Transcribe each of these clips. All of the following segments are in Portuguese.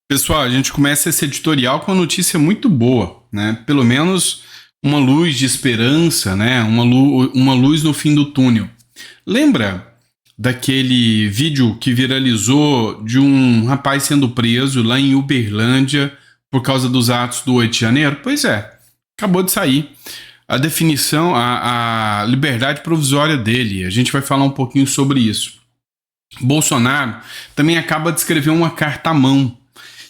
Pessoal, a gente começa esse editorial com uma notícia muito boa, né? Pelo menos uma luz de esperança, né? Uma luz no fim do túnel. Lembra daquele vídeo que viralizou de um rapaz sendo preso lá em Uberlândia por causa dos atos do 8 de janeiro? Pois é, acabou de sair a definição, a liberdade provisória dele. A gente vai falar um pouquinho sobre isso. Bolsonaro também acaba de escrever uma carta à mão.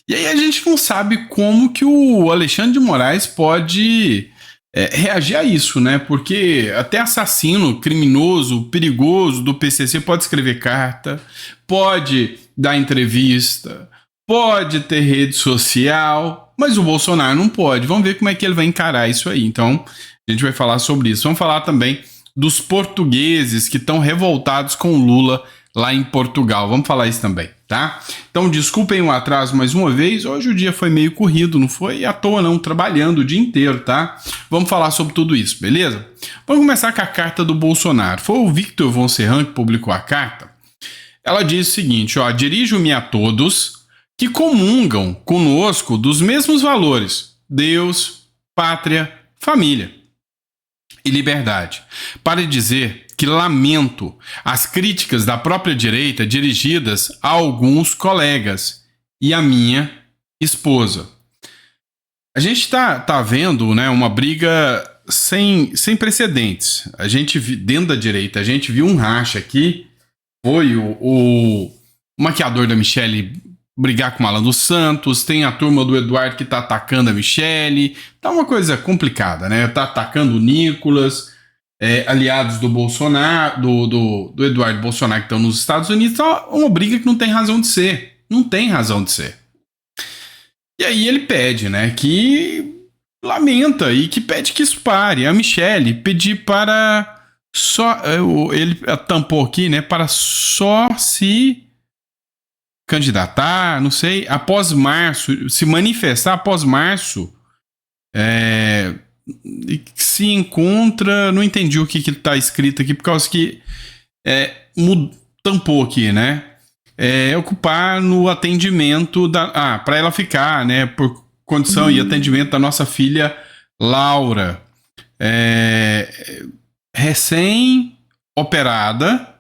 E aí a gente não sabe como que o Alexandre de Moraes pode reagir a isso, né? Porque até assassino, criminoso, perigoso do PCC pode escrever carta, pode dar entrevista, pode ter rede social, mas o Bolsonaro não pode. Vamos ver como é que ele vai encarar isso aí. Então, a gente vai falar sobre isso. Vamos falar também dos portugueses que estão revoltados com o Lula lá em Portugal. Vamos falar isso também, tá? Então, desculpem o atraso mais uma vez. Hoje o dia foi meio corrido, não foi à toa não, trabalhando o dia inteiro, tá? Vamos falar sobre tudo isso, beleza? Vamos começar com a carta do Bolsonaro. Foi o Victor von Serran que publicou a carta. Ela diz o seguinte, ó: dirijo-me a todos que comungam conosco dos mesmos valores: Deus, pátria, família e liberdade, para dizer que lamento as críticas da própria direita dirigidas a alguns colegas e a minha esposa. A gente está vendo, né, uma briga sem precedentes. A gente, dentro da direita, a gente viu um racha aqui, foi o maquiador da Michelle brigar com o Alan dos Santos, tem a turma do Eduardo que tá atacando a Michelle, tá uma coisa complicada, né? Tá atacando o Nicolas, aliados do Bolsonaro, do Eduardo Bolsonaro que estão nos Estados Unidos, tá uma briga que não tem razão de ser. Não tem razão de ser. E aí ele pede, né, que lamenta e que pede que isso pare. A Michelle pedir para só, ele tampou aqui, né, para só se candidatar, não sei, após março, se manifestar após março, se encontra, não entendi o que está escrito aqui, por causa que tampou aqui, né? Ocupar no atendimento para ela ficar, né, por condição e atendimento da nossa filha Laura, recém-operada,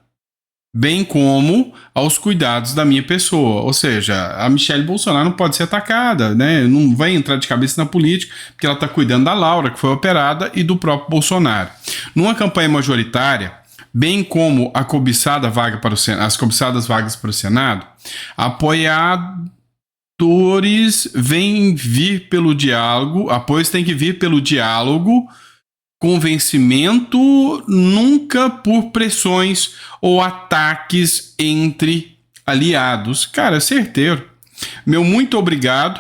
bem como aos cuidados da minha pessoa. Ou seja, a Michelle Bolsonaro não pode ser atacada, né? Não vai entrar de cabeça na política, porque ela está cuidando da Laura, que foi operada, e do próprio Bolsonaro. Numa campanha majoritária, bem como a cobiçada vaga para as cobiçadas vagas para o Senado, apoiadores vêm vir pelo diálogo, apoios têm que vir pelo diálogo, convencimento, nunca por pressões ou ataques entre aliados. Cara, certeiro. Meu muito obrigado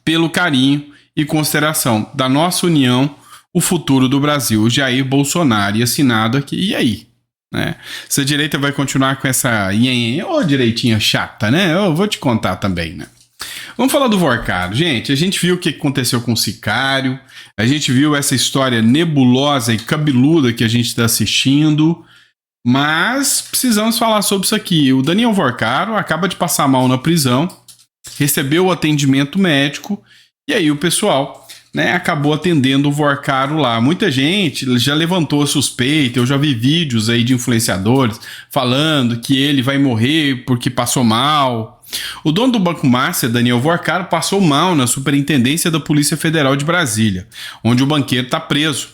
pelo carinho e consideração da nossa união, o futuro do Brasil. Jair Bolsonaro. E assinado aqui. E aí? Né? Se a direita vai continuar com essa direitinha chata, né? Eu vou te contar também, né? Vamos falar do Vorcaro. Gente, a gente viu o que aconteceu com o Sicário, a gente viu essa história nebulosa e cabeluda que a gente está assistindo, mas precisamos falar sobre isso aqui. O Daniel Vorcaro acaba de passar mal na prisão, recebeu o atendimento médico, e aí o pessoal, né, acabou atendendo o Vorcaro lá. Muita gente já levantou a suspeita, eu já vi vídeos aí de influenciadores falando que ele vai morrer porque passou mal. O dono do Banco Master, Daniel Vorcaro, passou mal na Superintendência da Polícia Federal de Brasília, onde o banqueiro está preso.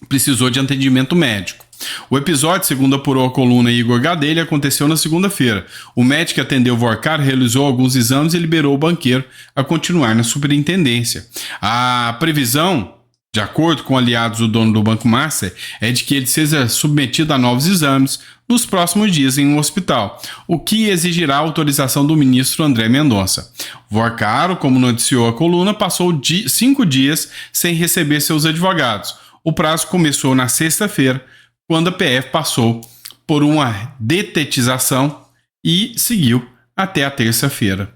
Precisou de atendimento médico. O episódio, segundo apurou a coluna Igor Gadelha, aconteceu na segunda-feira. O médico que atendeu Vorcaro realizou alguns exames e liberou o banqueiro a continuar na superintendência. A previsão, de acordo com aliados do dono do Banco Master, é de que ele seja submetido a novos exames nos próximos dias em um hospital, o que exigirá a autorização do ministro André Mendonça. Vorcaro, como noticiou a coluna, passou 5 dias sem receber seus advogados. O prazo começou na sexta-feira, quando a PF passou por uma detetização e seguiu até a terça-feira.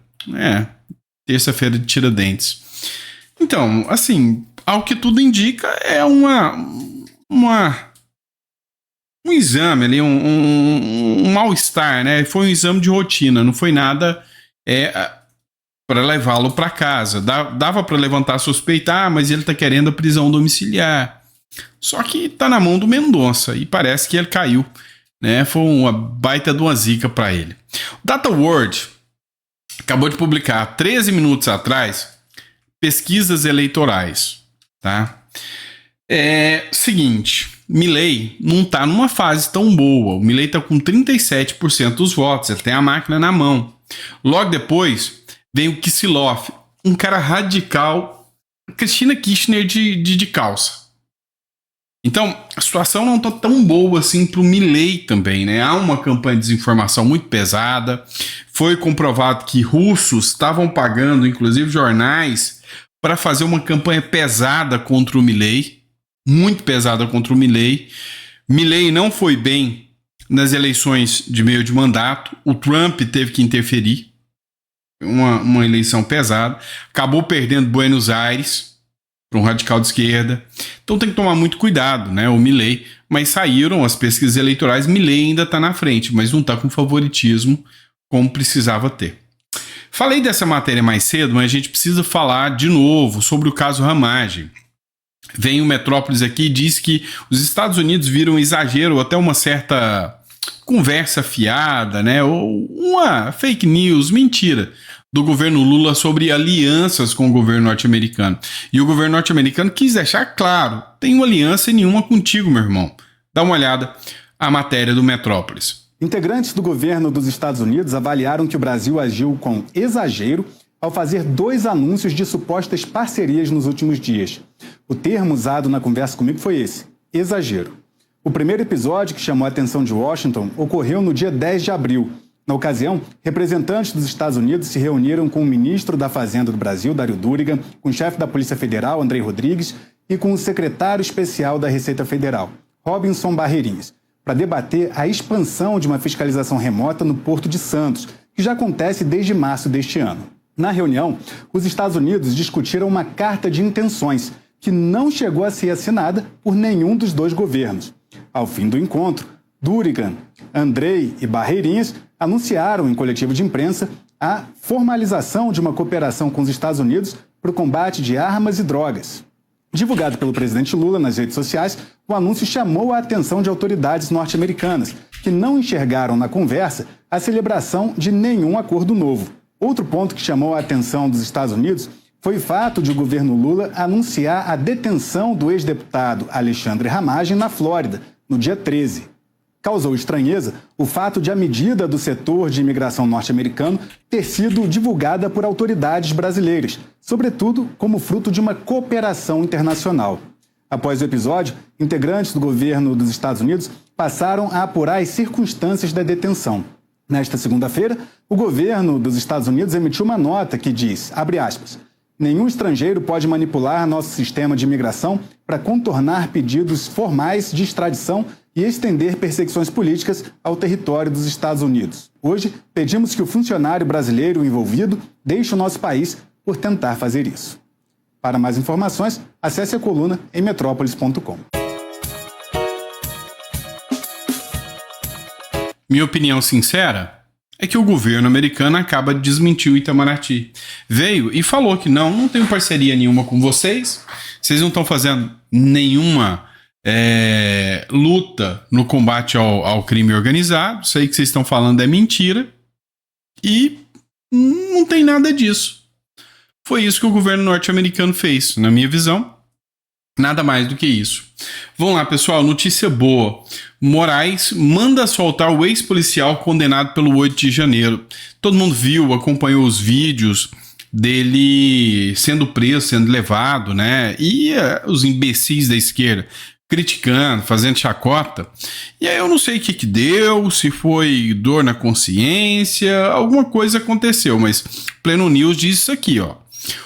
Terça-feira de Tiradentes. Então, assim, ao que tudo indica, é um exame ali, um mal-estar, né? Foi um exame de rotina, não foi nada para levá-lo para casa. Dava para levantar suspeita, mas ele está querendo a prisão domiciliar. Só que está na mão do Mendonça e parece que ele caiu, né? Foi uma baita de uma zica para ele. O Data World acabou de publicar 13 minutos atrás pesquisas eleitorais, tá? Seguinte, Milei não está numa fase tão boa. O Milei está com 37% dos votos, ele tem a máquina na mão. Logo depois vem o Kicillof, um cara radical, Cristina Kirchner de calça. Então, a situação não está tão boa assim para o Milei também, né? Há uma campanha de desinformação muito pesada. Foi comprovado que russos estavam pagando, inclusive jornais, para fazer uma campanha pesada contra o Milei. Muito pesada contra o Milei. Milei não foi bem nas eleições de meio de mandato. O Trump teve que interferir. Uma eleição pesada. Acabou perdendo Buenos Aires para um radical de esquerda. Então tem que tomar muito cuidado, né? O Milei. Mas saíram as pesquisas eleitorais. Milei ainda está na frente, mas não está com favoritismo como precisava ter. Falei dessa matéria mais cedo, mas a gente precisa falar de novo sobre o caso Ramagem. Vem o Metrópolis aqui e diz que os Estados Unidos viram exagero, até uma certa conversa fiada, né? Ou uma fake news, mentira, do governo Lula sobre alianças com o governo norte-americano. E o governo norte-americano quis deixar claro, tem uma aliança nenhuma contigo, meu irmão. Dá uma olhada à matéria do Metrópolis. Integrantes do governo dos Estados Unidos avaliaram que o Brasil agiu com exagero ao fazer 2 anúncios de supostas parcerias nos últimos dias. O termo usado na conversa comigo foi esse, exagero. O primeiro episódio que chamou a atenção de Washington ocorreu no dia 10 de abril. Na ocasião, representantes dos Estados Unidos se reuniram com o ministro da Fazenda do Brasil, Dário Durigan, com o chefe da Polícia Federal, Andrei Rodrigues, e com o secretário especial da Receita Federal, Robinson Barreirinhas, para debater a expansão de uma fiscalização remota no Porto de Santos, que já acontece desde março deste ano. Na reunião, os Estados Unidos discutiram uma carta de intenções que não chegou a ser assinada por nenhum dos 2 governos. Ao fim do encontro, Durigan, Andrei e Barreirinhas anunciaram em coletivo de imprensa a formalização de uma cooperação com os Estados Unidos para o combate de armas e drogas. Divulgado pelo presidente Lula nas redes sociais, o anúncio chamou a atenção de autoridades norte-americanas, que não enxergaram na conversa a celebração de nenhum acordo novo. Outro ponto que chamou a atenção dos Estados Unidos foi o fato de o governo Lula anunciar a detenção do ex-deputado Alexandre Ramagem na Flórida, no dia 13. Causou estranheza o fato de a medida do setor de imigração norte-americano ter sido divulgada por autoridades brasileiras, sobretudo como fruto de uma cooperação internacional. Após o episódio, integrantes do governo dos Estados Unidos passaram a apurar as circunstâncias da detenção. Nesta segunda-feira, o governo dos Estados Unidos emitiu uma nota que diz, abre aspas, nenhum estrangeiro pode manipular nosso sistema de imigração para contornar pedidos formais de extradição e estender perseguições políticas ao território dos Estados Unidos. Hoje, pedimos que o funcionário brasileiro envolvido deixe o nosso país por tentar fazer isso. Para mais informações, acesse a coluna em metrópolis.com. Minha opinião sincera é que o governo americano acaba de desmentir o Itamaraty. Veio e falou que não tenho parceria nenhuma com vocês não estão fazendo nenhuma luta no combate ao crime organizado, isso aí que vocês estão falando é mentira e não tem nada disso. Foi isso que o governo norte-americano fez, na minha visão. Nada mais do que isso. Vamos lá, pessoal, notícia boa. Moraes manda soltar o ex-policial condenado pelo 8 de janeiro. Todo mundo viu, acompanhou os vídeos dele sendo preso, sendo levado, né? E os imbecis da esquerda criticando, fazendo chacota. E aí eu não sei o que deu, se foi dor na consciência, alguma coisa aconteceu, mas Pleno News diz isso aqui, ó.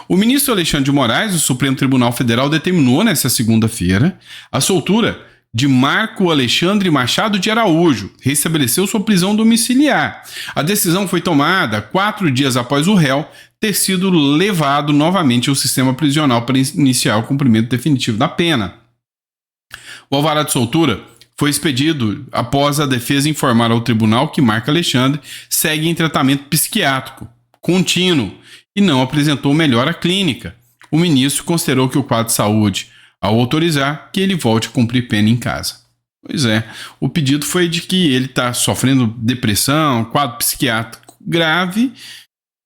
O ministro Alexandre de Moraes, do Supremo Tribunal Federal, determinou nesta segunda-feira a soltura de Marco Alexandre Machado de Araújo, restabeleceu sua prisão domiciliar. A decisão foi tomada 4 dias após o réu ter sido levado novamente ao sistema prisional para iniciar o cumprimento definitivo da pena. O alvará de soltura foi expedido após a defesa informar ao tribunal que Marco Alexandre segue em tratamento psiquiátrico contínuo e não apresentou melhora clínica. O ministro considerou que o quadro de saúde, ao autorizar que ele volte a cumprir pena em casa. Pois é, o pedido foi de que ele está sofrendo depressão, quadro psiquiátrico grave.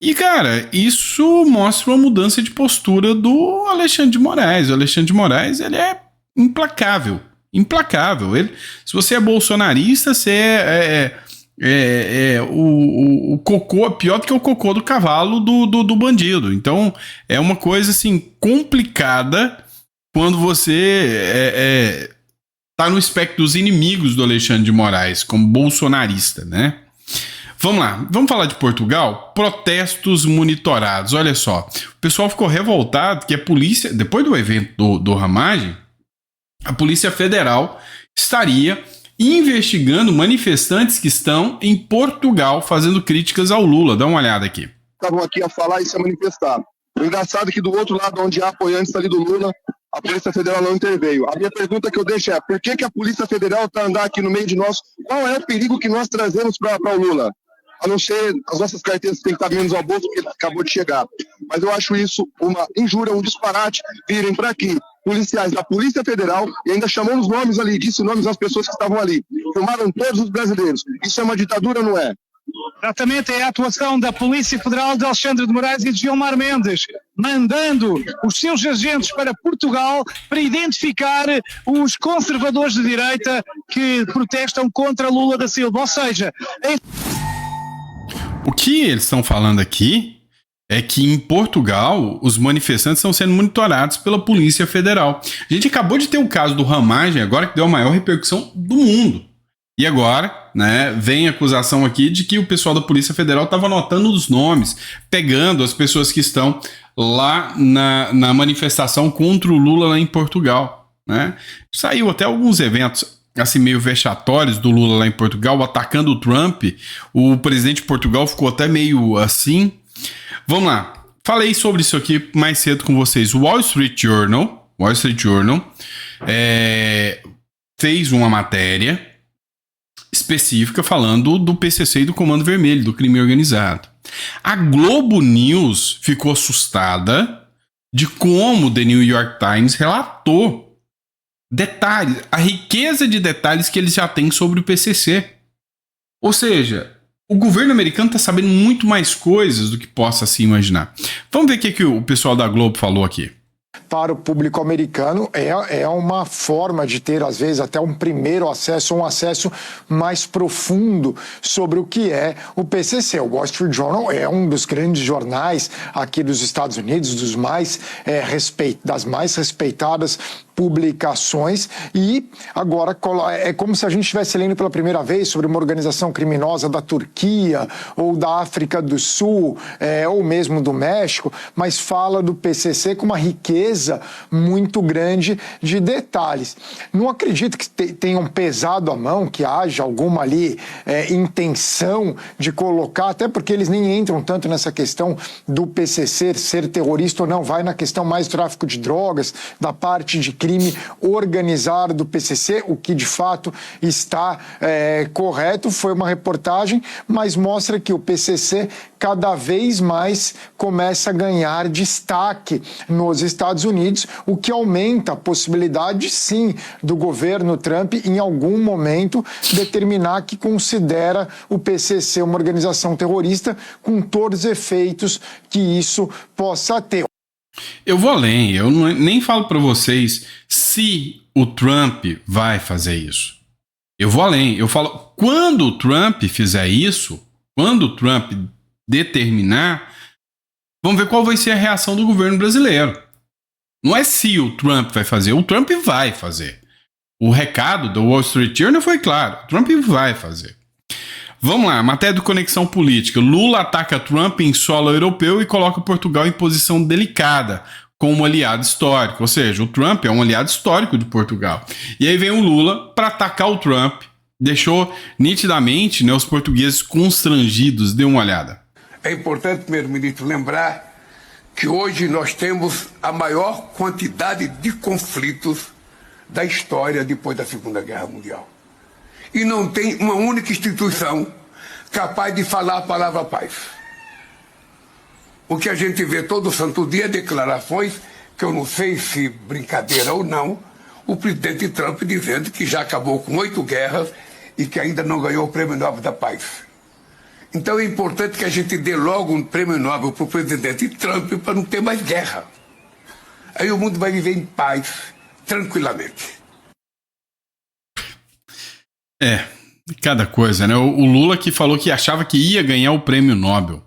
E, cara, isso mostra uma mudança de postura do Alexandre de Moraes. O Alexandre de Moraes, ele é implacável. Implacável. Ele, se você é bolsonarista, você o cocô, pior do que o cocô do cavalo do bandido. Então, é uma coisa, assim, complicada quando você tá no espectro dos inimigos do Alexandre de Moraes, como bolsonarista, né? Vamos lá, vamos falar de Portugal? Protestos monitorados. Olha só, o pessoal ficou revoltado que a polícia, depois do evento do Ramagem, a Polícia Federal estaria investigando manifestantes que estão em Portugal fazendo críticas ao Lula. Dá uma olhada aqui. Estavam aqui a falar e se manifestar. O engraçado é que do outro lado, onde há apoiantes ali do Lula, a Polícia Federal não interveio. A minha pergunta que eu deixo é, por que a Polícia Federal está andando aqui no meio de nós? Qual é o perigo que nós trazemos para o Lula? A não ser as nossas carteiras que têm que estar menos ao bolso, porque ele acabou de chegar. Mas eu acho isso uma injúria, um disparate, virem para aqui policiais da Polícia Federal e ainda chamou os nomes ali, disse nomes das pessoas que estavam ali. Filmaram todos os brasileiros. Isso é uma ditadura, não é? Exatamente, é a atuação da Polícia Federal de Alexandre de Moraes e de Gilmar Mendes, mandando os seus agentes para Portugal para identificar os conservadores de direita que protestam contra Lula da Silva. Ou seja, o que eles estão falando aqui é que em Portugal os manifestantes estão sendo monitorados pela Polícia Federal. A gente acabou de ter o caso do Ramagem agora, que deu a maior repercussão do mundo. E agora, né, vem a acusação aqui de que o pessoal da Polícia Federal estava anotando os nomes, pegando as pessoas que estão lá na manifestação contra o Lula lá em Portugal, né? Saiu até alguns eventos assim meio vexatórios do Lula lá em Portugal, atacando o Trump. O presidente de Portugal ficou até meio assim. Vamos lá. Falei sobre isso aqui mais cedo com vocês. O Wall Street Journal fez uma matéria específica falando do PCC e do Comando Vermelho, do crime organizado. A Globo News ficou assustada de como o The New York Times relatou detalhes, a riqueza de detalhes que eles já têm sobre o PCC. Ou seja, o governo americano está sabendo muito mais coisas do que possa se imaginar. Vamos ver o que o pessoal da Globo falou aqui. Para o público americano é uma forma de ter, às vezes, até um primeiro acesso, um acesso mais profundo sobre o que é o PCC. O Wall Street Journal é um dos grandes jornais aqui dos Estados Unidos, das mais respeitadas publicações, e agora é como se a gente estivesse lendo pela primeira vez sobre uma organização criminosa da Turquia ou da África do Sul, ou mesmo do México, mas fala do PCC com uma riqueza muito grande de detalhes. Não acredito que tenham pesado a mão, que haja alguma ali intenção de colocar, até porque eles nem entram tanto nessa questão do PCC ser terrorista ou não, vai na questão mais do tráfico de drogas, da parte de crime organizado do PCC, o que de fato está correto. Foi uma reportagem, mas mostra que o PCC cada vez mais começa a ganhar destaque nos Estados Unidos, o que aumenta a possibilidade, sim, do governo Trump, em algum momento, determinar que considera o PCC uma organização terrorista, com todos os efeitos que isso possa ter. Eu vou além, eu nem falo para vocês se o Trump vai fazer isso. Eu vou além, eu falo, quando o Trump fizer isso, quando o Trump determinar, vamos ver qual vai ser a reação do governo brasileiro. Não é se o Trump vai fazer, o Trump vai fazer. O recado do Wall Street Journal foi claro, o Trump vai fazer. Vamos lá, matéria do Conexão Política. Lula ataca Trump em solo europeu e coloca Portugal em posição delicada, como aliado histórico. Ou seja, o Trump é um aliado histórico de Portugal. E aí vem o Lula para atacar o Trump. Deixou nitidamente, né, os portugueses constrangidos. Dê uma olhada. É importante, primeiro-ministro, lembrar que hoje nós temos a maior quantidade de conflitos da história depois da Segunda Guerra Mundial. E não tem uma única instituição capaz de falar a palavra paz. O que a gente vê todo santo dia, declarações, que eu não sei se brincadeira ou não, o presidente Trump dizendo que já acabou com 8 guerras e que ainda não ganhou o Prêmio Nobel da Paz. Então é importante que a gente dê logo um Prêmio Nobel para o presidente Trump para não ter mais guerra. Aí o mundo vai viver em paz, tranquilamente. Cada coisa, né? O Lula que falou que achava que ia ganhar o Prêmio Nobel.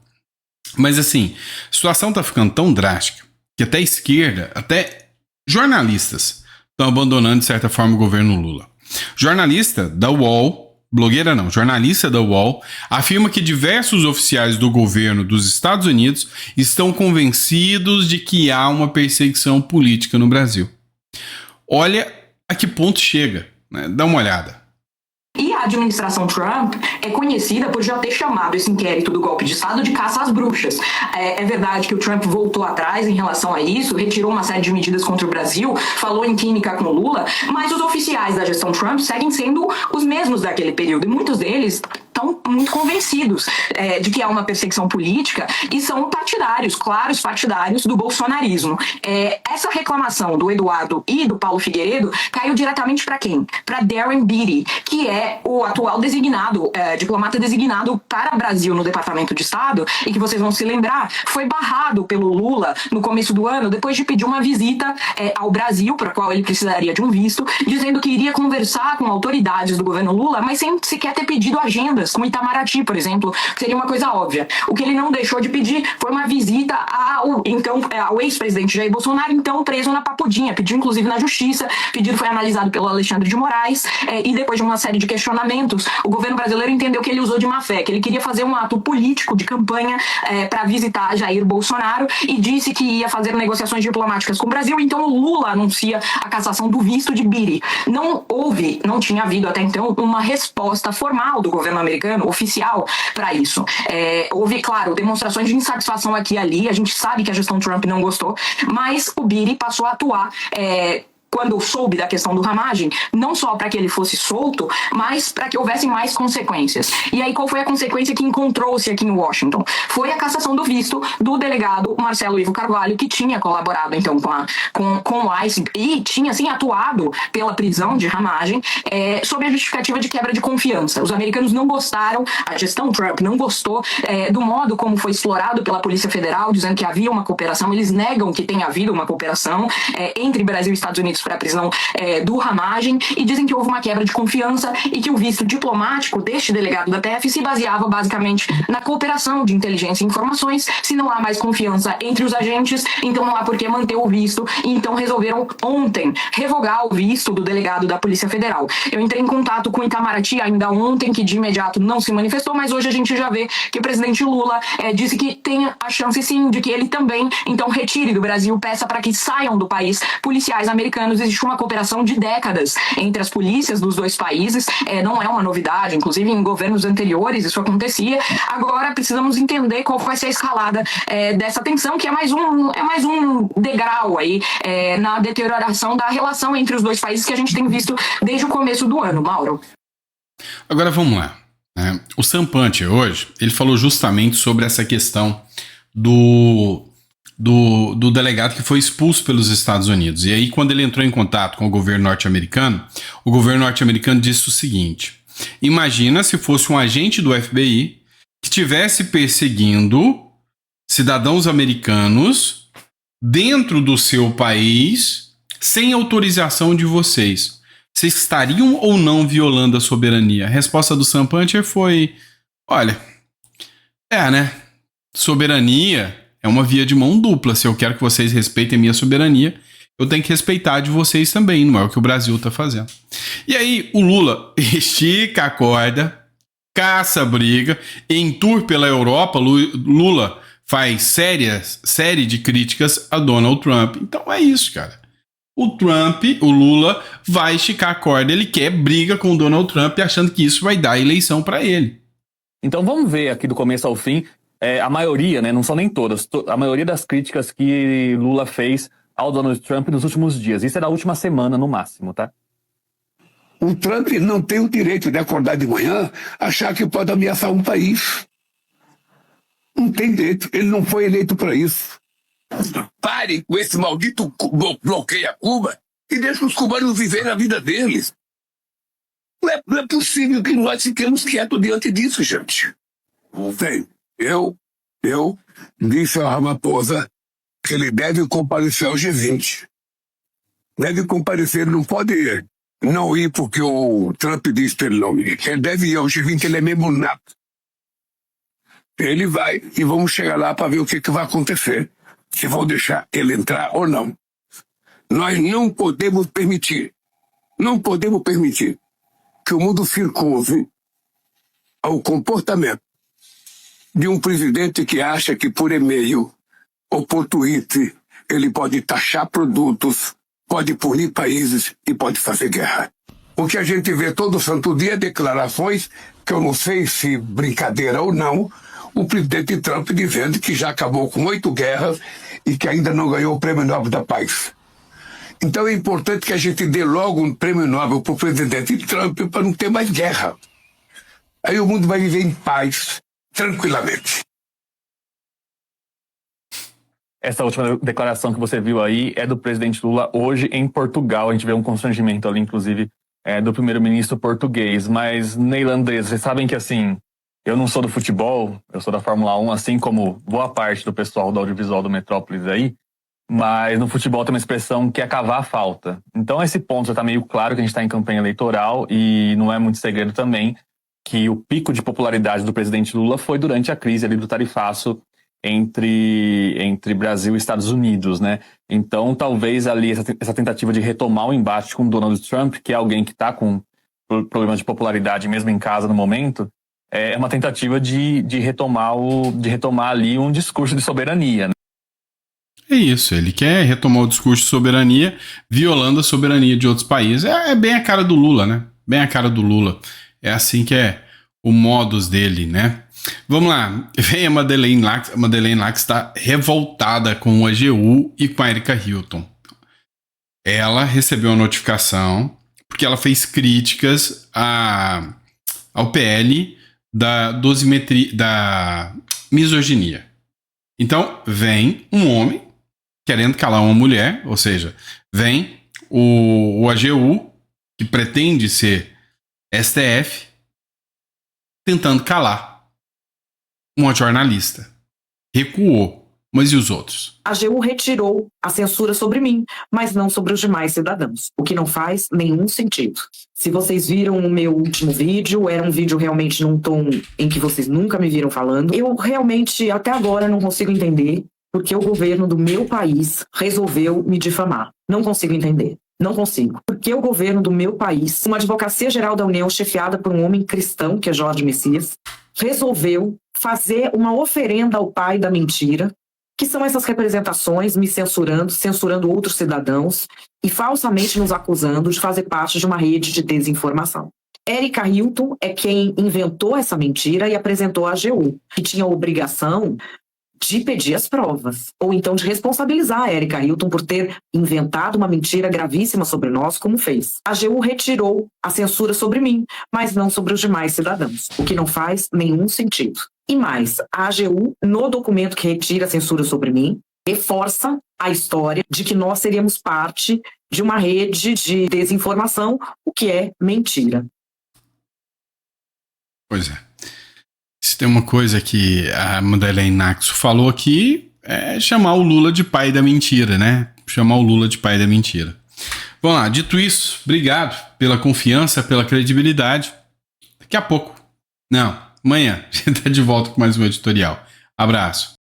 Mas assim, a situação tá ficando tão drástica que até a esquerda, até jornalistas estão abandonando, de certa forma, o governo Lula. Jornalista da UOL, blogueira não, jornalista da UOL, afirma que diversos oficiais do governo dos Estados Unidos estão convencidos de que há uma perseguição política no Brasil. Olha a que ponto chega, né? Dá uma olhada. E a administração Trump é conhecida por já ter chamado esse inquérito do golpe de Estado de caça às bruxas. É verdade que o Trump voltou atrás em relação a isso, retirou uma série de medidas contra o Brasil, falou em química com Lula, mas os oficiais da gestão Trump seguem sendo os mesmos daquele período. E muitos deles estão muito convencidos de que há uma perseguição política e são partidários, claros partidários do bolsonarismo. Essa reclamação do Eduardo e do Paulo Figueiredo caiu diretamente para quem? Para Darren Beattie, que é o atual designado, diplomata designado para o Brasil no Departamento de Estado e que vocês vão se lembrar, foi barrado pelo Lula no começo do ano, depois de pedir uma visita ao Brasil, para a qual ele precisaria de um visto, dizendo que iria conversar com autoridades do governo Lula, mas sem sequer ter pedido agendas, como Itamaraty, por exemplo, que seria uma coisa óbvia. O que ele não deixou de pedir foi uma visita ao ex-presidente Jair Bolsonaro, então preso na Papudinha, pediu inclusive na Justiça, o pedido foi analisado pelo Alexandre de Moraes, e depois de uma série de questionamentos, o governo brasileiro entendeu que ele usou de má fé, que ele queria fazer um ato político de campanha para visitar Jair Bolsonaro e disse que ia fazer negociações diplomáticas com o Brasil, então o Lula anuncia a cassação do visto de Beattie. Não tinha havido até então uma resposta formal do governo americano, oficial, para isso. Houve, claro, demonstrações de insatisfação aqui e ali, a gente sabe que a gestão Trump não gostou, mas o Beattie passou a atuar quando soube da questão do Ramagem, não só para que ele fosse solto, mas para que houvessem mais consequências. E aí qual foi a consequência que encontrou-se aqui em Washington? Foi a cassação do visto do delegado Marcelo Ivo Carvalho, que tinha colaborado então com o ICE e tinha assim atuado pela prisão de Ramagem, sob a justificativa de quebra de confiança. Os americanos não gostaram, a gestão Trump não gostou do modo como foi explorado pela Polícia Federal, dizendo que havia uma cooperação. Eles negam que tenha havido uma cooperação entre Brasil e Estados Unidos para a prisão do Ramagem e dizem que houve uma quebra de confiança e que o visto diplomático deste delegado da PF se baseava basicamente na cooperação de inteligência e informações. Se não há mais confiança entre os agentes, então não há por que manter o visto, e então resolveram ontem revogar o visto do delegado da Polícia Federal. Eu entrei em contato com o Itamaraty ainda ontem, que de imediato não se manifestou, mas hoje a gente já vê que o presidente Lula disse que tem a chance sim de que ele também então retire do Brasil, peça para que saiam do país policiais americanos. Existe uma cooperação de décadas entre as polícias dos dois países, não é uma novidade, inclusive em governos anteriores isso acontecia. Agora precisamos entender qual vai ser a escalada dessa tensão, que é mais um degrau aí na deterioração da relação entre os dois países que a gente tem visto desde o começo do ano, Mauro. Agora vamos lá. O Sam Puncher hoje, ele falou justamente sobre essa questão do delegado que foi expulso pelos Estados Unidos. E aí, quando ele entrou em contato com o governo norte-americano disse o seguinte: imagina se fosse um agente do FBI que estivesse perseguindo cidadãos americanos dentro do seu país sem autorização de vocês. Vocês estariam ou não violando a soberania? A resposta do Sam Puncher foi: olha, né? Soberania é uma via de mão dupla. Se eu quero que vocês respeitem a minha soberania, eu tenho que respeitar a de vocês também. Não é o que o Brasil está fazendo. E aí o Lula estica a corda, caça a briga, em tour pela Europa, Lula faz série de críticas a Donald Trump. Então é isso, cara. O Lula vai esticar a corda, ele quer briga com o Donald Trump, achando que isso vai dar a eleição para ele. Então vamos ver aqui do começo ao fim, a maioria, né, não são nem todas, a maioria das críticas que Lula fez ao Donald Trump nos últimos dias. Isso é da última semana no máximo, tá? O Trump não tem o direito de acordar de manhã, achar que pode ameaçar um país. Não tem jeito, ele não foi eleito para isso. Pare com esse maldito bloqueio a Cuba e deixe os cubanos viverem a vida deles. Não é possível que nós fiquemos quietos diante disso, gente. Bem, eu disse ao Ramaphosa que ele deve comparecer ao G20. Deve comparecer, não pode não ir porque o Trump disse para ele não ir. Ele deve ir ao G20, ele é membro nato. Ele vai e vamos chegar lá para ver o que vai acontecer. Se vão deixar ele entrar ou não. Nós não podemos permitir que o mundo circunve ao comportamento de um presidente que acha que por e-mail ou por Twitter ele pode taxar produtos, pode punir países e pode fazer guerra. O que a gente vê todo santo dia é declarações, que eu não sei se brincadeira ou não, o presidente Trump dizendo que já acabou com 8 guerras e que ainda não ganhou o Prêmio Nobel da Paz. Então é importante que a gente dê logo um Prêmio Nobel para o presidente Trump para não ter mais guerra. Aí o mundo vai viver em paz, tranquilamente. Essa última declaração que você viu aí é do presidente Lula hoje em Portugal. A gente vê um constrangimento ali, inclusive, do primeiro-ministro português. Mas, neerlandês, vocês sabem que, assim, eu não sou do futebol, eu sou da Fórmula 1, assim como boa parte do pessoal do audiovisual do Metrópolis aí. Mas no futebol tem uma expressão que é cavar a falta. Então, esse ponto já está meio claro que a gente está em campanha eleitoral e não é muito segredo também que o pico de popularidade do presidente Lula foi durante a crise ali do tarifaço entre Brasil e Estados Unidos, né? Então, talvez ali essa tentativa de retomar o embate com Donald Trump, que é alguém que está com problemas de popularidade mesmo em casa no momento, é uma tentativa de retomar ali um discurso de soberania, né? É isso, ele quer retomar o discurso de soberania, violando a soberania de outros países. É bem a cara do Lula, né? Bem a cara do Lula. É assim que é o modus dele, né? Vamos lá, vem a Madeleine Lacks. A Madeleine Lacks está revoltada com o AGU e com a Erika Hilton. Ela recebeu a notificação porque ela fez críticas ao PL da misoginia. Então, vem um homem querendo calar uma mulher, ou seja, vem o AGU, que pretende ser STF, tentando calar uma jornalista. Recuou. Mas e os outros? A AGU retirou a censura sobre mim, mas não sobre os demais cidadãos, o que não faz nenhum sentido. Se vocês viram o meu último vídeo, era um vídeo realmente num tom em que vocês nunca me viram falando. Eu realmente, até agora, não consigo entender porque o governo do meu país resolveu me difamar. Não consigo entender. Não consigo. Porque o governo do meu país, uma advocacia geral da União chefiada por um homem cristão, que é Jorge Messias, resolveu fazer uma oferenda ao pai da mentira, que são essas representações me censurando outros cidadãos e falsamente nos acusando de fazer parte de uma rede de desinformação. Erika Hilton é quem inventou essa mentira e apresentou à AGU, que tinha a obrigação de pedir as provas, ou então de responsabilizar a Erika Hilton por ter inventado uma mentira gravíssima sobre nós, como fez. A AGU retirou a censura sobre mim, mas não sobre os demais cidadãos, o que não faz nenhum sentido. E mais, a AGU, no documento que retira a censura sobre mim, reforça a história de que nós seríamos parte de uma rede de desinformação, o que é mentira. Pois é. Se tem uma coisa que a Madeleine Lacks falou aqui, é chamar o Lula de pai da mentira, né? Chamar o Lula de pai da mentira. Vamos lá, dito isso, obrigado pela confiança, pela credibilidade. Daqui a pouco. Não, amanhã a gente tá de volta com mais um editorial. Abraço.